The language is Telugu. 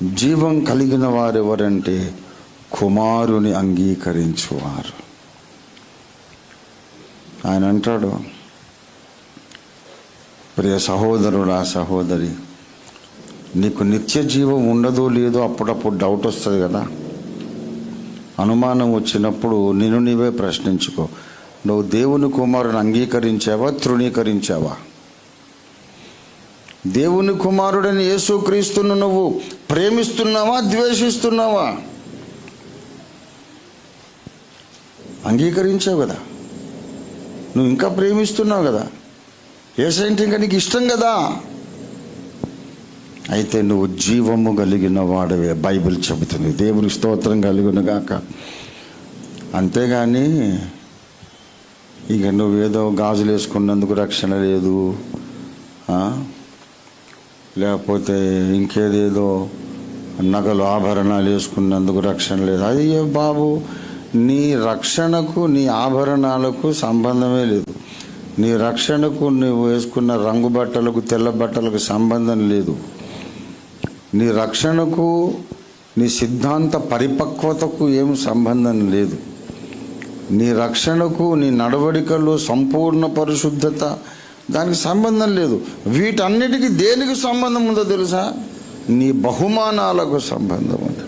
జీవం కలిగిన వారు ఎవరంటే కుమారుని అంగీకరించువారు. ఆయన అంటాడు, ప్రియ సహోదరుడా సహోదరి, నీకు నిత్య జీవం ఉండదో లేదో అప్పుడప్పుడు డౌట్ వస్తుంది కదా. అనుమానం వచ్చినప్పుడు నిన్ను నీవే ప్రశ్నించుకో. నువ్వు దేవుని కుమారుని అంగీకరించావా, తృణీకరించావా? దేవుని కుమారుడని యేసుక్రీస్తును నువ్వు ప్రేమిస్తున్నావా, ద్వేషిస్తున్నావా? అంగీకరించావు కదా, నువ్వు ఇంకా ప్రేమిస్తున్నావు కదా, యేసంటే ఇంకా నీకు ఇష్టం కదా. అయితే నువ్వు జీవము కలిగిన వాడవే బైబిల్ చెబుతుంది. దేవుని స్తోత్రం కలుగును గాక. అంతేగాని ఇక నువ్వేదో గాజులు వేసుకున్నందుకు రక్షణ లేదు, లేకపోతే ఇంకేదేదో నగలు ఆభరణాలు వేసుకున్నందుకు రక్షణ లేదు. అయ్యో బాబు, నీ రక్షణకు నీ ఆభరణాలకు సంబంధమే లేదు. నీ రక్షణకు నువ్వు వేసుకున్న రంగు బట్టలకు తెల్ల బట్టలకు సంబంధం లేదు. నీ రక్షణకు నీ సిద్ధాంత పరిపక్వతకు ఏం సంబంధం లేదు. నీ రక్షణకు నీ నడవడికలో సంపూర్ణ పరిశుద్ధత దానికి సంబంధం లేదు. వీటన్నిటికీ దేనికి సంబంధం ఉందో తెలుసా? నీ బహుమానాలకు సంబంధం ఉంది.